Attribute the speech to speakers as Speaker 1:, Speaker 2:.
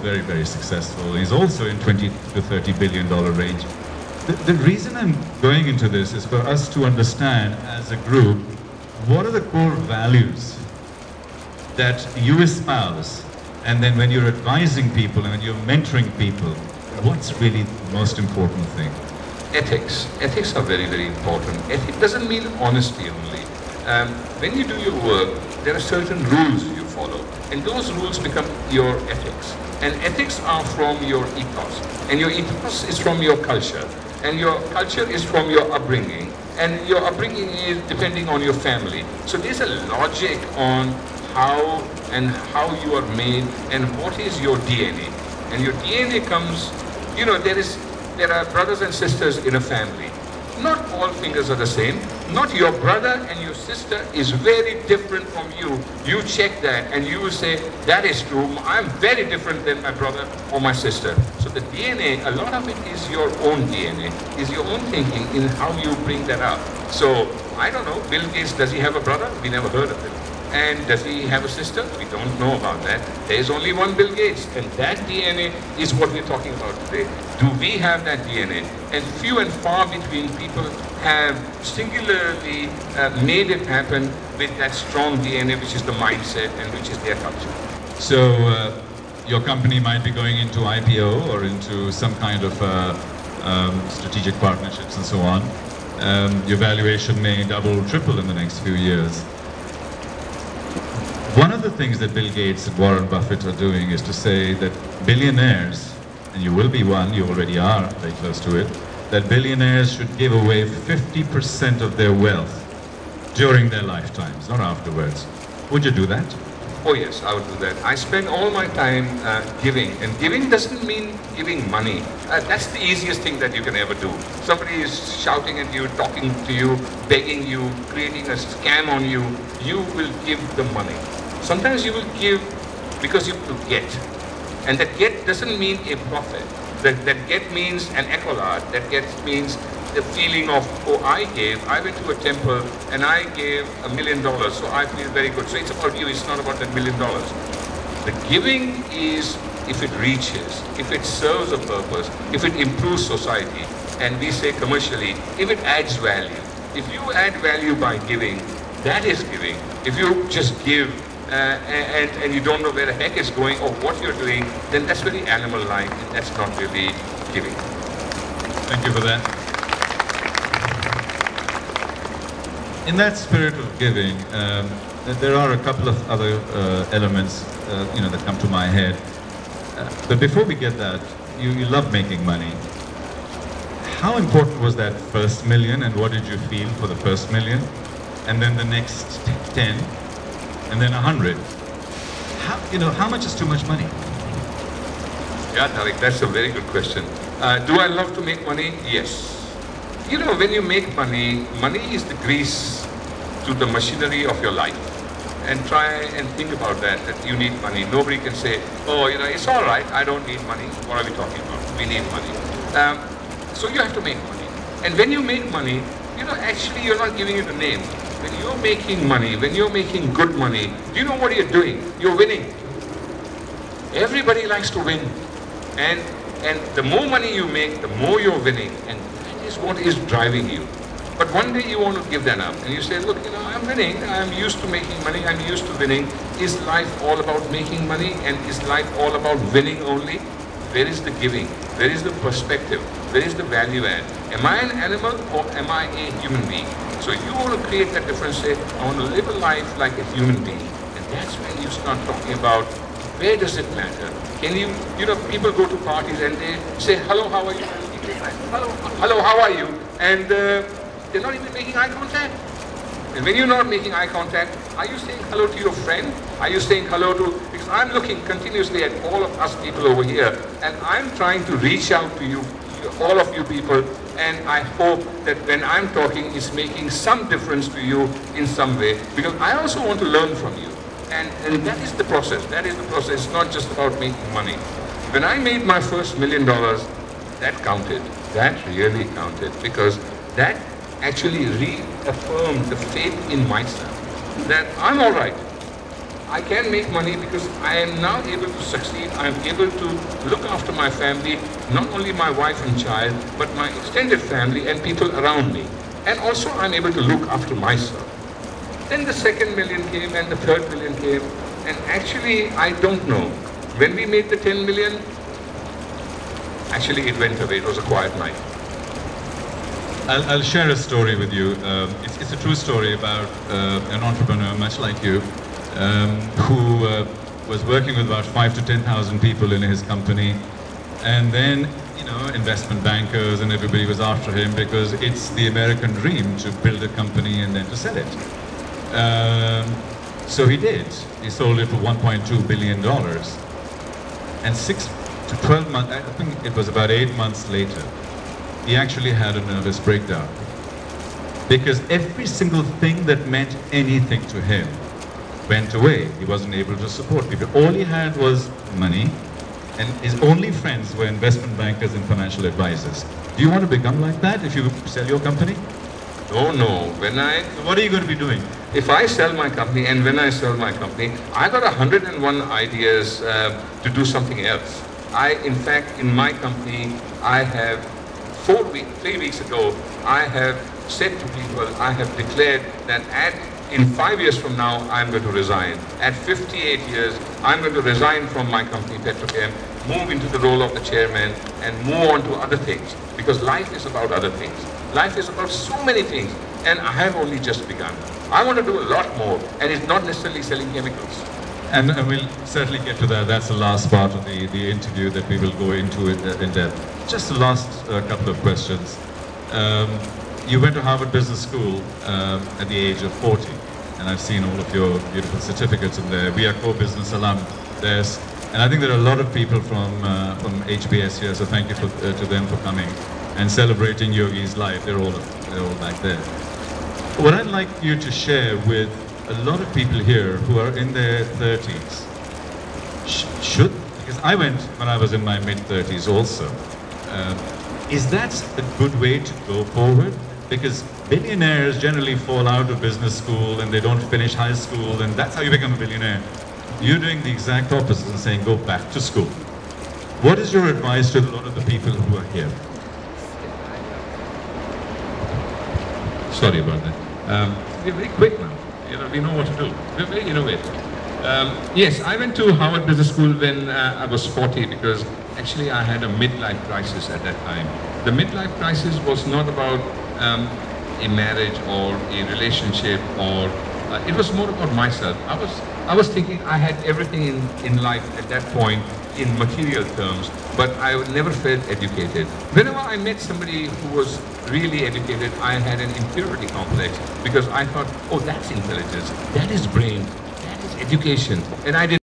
Speaker 1: very, very successful. He's also in $20 to $30 billion range. The reason I'm going into this is for us to understand as a group, what are the core values that you espouse? And then when you're advising people and when you're mentoring people, what's really the most important thing?
Speaker 2: Ethics. Ethics are very, very important. Ethics doesn't mean honesty only. When you do your work, there are certain rules you follow, and those rules become your ethics. And ethics are from your ethos, and your ethos is from your culture, and your culture is from your upbringing, and your upbringing is depending on your family. So there's a logic on how you are made and what is your DNA. And your DNA comes, you know, there are brothers and sisters in a family. Not all fingers are the same. Not your brother and your sister is very different from you. You check that and you will say, that is true. I'm very different than my brother or my sister. So the DNA, a lot of it is your own DNA, is your own thinking in how you bring that up. So, I don't know, Bill Gates, does he have a brother? We never heard of him. And does he have a sister? We don't know about that. There's only one Bill Gates, and that DNA is what we're talking about today. Do we have that DNA? And few and far between people have singularly made it happen with that strong DNA, which is the mindset and which is their culture.
Speaker 1: So your company might be going into IPO or into some kind of strategic partnerships and so on. Your valuation may double, triple in the next few years. One of the things that Bill Gates and Warren Buffett are doing is to say that billionaires, and you will be one, you already are very close to it, that billionaires should give away 50% of their wealth during their lifetimes, not afterwards. Would you do that?
Speaker 2: Oh yes, I would do that. I spend all my time giving, and giving doesn't mean giving money. That's the easiest thing that you can ever do. Somebody is shouting at you, talking to you, begging you, creating a scam on you, you will give the money. Sometimes you will give because you will get. And that get doesn't mean a profit. That get means an accolade. That get means the feeling of, oh, I went to a temple and I gave $1 million, so I feel very good. So it's about you, it's not about that $1 million. The giving is if it reaches, if it serves a purpose, if it improves society, and we say commercially, if it adds value. If you add value by giving, that is giving. If you just give and you don't know where the heck it's going or what you're doing, then that's very animal-like and that's not really giving.
Speaker 1: Thank you for that. In that spirit of giving, there are a couple of other elements that come to my head. But before we get that, you love making money. How important was that first million, and what did you feel for the first million? And then the next 10, and then 100. How much is too much money?
Speaker 2: Yeah, Tariq, that's a very good question. Do I love to make money? Yes. You know, when you make money, money is the grease to the machinery of your life. And try and think about that you need money. Nobody can say, oh, it's all right, I don't need money. What are we talking about? We need money. So you have to make money. And when you make money, actually you're not giving it a name. When you're making money, when you're making good money, do you know what you're doing? You're winning. Everybody likes to win. And the more money you make, the more you're winning. And that is what is driving you. But one day you want to give that up. And you say, look, I'm winning. I'm used to making money. I'm used to winning. Is life all about making money? And is life all about winning only? Where is the giving? Where is the perspective? Where is the value add? Am I an animal or am I a human being? So you want to create that difference, say, I want to live a life like a human being. And that's when you start talking about, where does it matter? Can you, people go to parties and they say, hello, how are you? Hello, how are you? And they're not even making eye contact. And when you're not making eye contact, are you saying hello to your friend? Are you saying hello to, because I'm looking continuously at all of us people over here, and I'm trying to reach out to you, all of you people, and I hope that when I'm talking, it's making some difference to you in some way, because I also want to learn from you. And that is the process. That is the process. It's not just about making money. When I made my first $1 million, that counted. That really counted, because that actually reaffirmed the faith in myself that I'm all right. I can make money because I am now able to succeed. I am able to look after my family, not only my wife and child, but my extended family and people around me. And also I'm able to look after myself. Then the second million came and the third million came. And actually, I don't know. When we made the 10 million, actually it went away. It was a quiet night.
Speaker 1: I'll share a story with you. It's a true story about an entrepreneur, much like you, who was working with about 5,000 to 10,000 people in his company. And then, you know, investment bankers and everybody was after him because it's the American dream to build a company and then to sell it. So he did. He sold it for $1.2 billion. And 6 to 12 months, I think it was about 8 months later, he actually had a nervous breakdown. Because every single thing that meant anything to him went away. He wasn't able to support people. All he had was money, and his only friends were investment bankers and financial advisors. Do you want to become like that if you sell your company?
Speaker 2: Oh no,
Speaker 1: So what are you going to be doing?
Speaker 2: If I sell my company, and when I sell my company, I got 101 ideas to do something else. In fact, in my company, I have 3 weeks ago, I have said to people, I have declared that in 5 years from now, I'm going to resign. At 58 years, I'm going to resign from my company, Petrochem, move into the role of the chairman, and move on to other things. Because life is about other things. Life is about so many things, and I have only just begun. I want to do a lot more, and it's not necessarily selling chemicals.
Speaker 1: And we'll certainly get to that. That's the last part of the interview that we will go into it in depth. Just the last couple of questions. You went to Harvard Business School at the age of 40, and I've seen all of your beautiful certificates in there. We are co-business alum there, and I think there are a lot of people from HBS here, so thank you to them for coming and celebrating Yogi's life. They're all back there. What I'd like you to share with a lot of people here who are in their 30s, because I went when I was in my mid-30s also, is that a good way to go forward? Because billionaires generally fall out of business school and they don't finish high school, and that's how you become a billionaire. You're doing the exact opposite and saying go back to school. What is your advice to a lot of the people who are here? Sorry about that.
Speaker 2: We're very quick now. You know, we know what to do. We're very innovative. Yes, I went to Harvard Business School when I was 40 because actually I had a midlife crisis at that time. The midlife crisis was not about a marriage or a relationship, or it was more about myself. I was thinking I had everything in life at that point in material terms, but I never felt educated. Whenever I met somebody who was really educated, I had an inferiority complex because I thought, oh, that's intelligence, that is brain, that is education, and I didn't.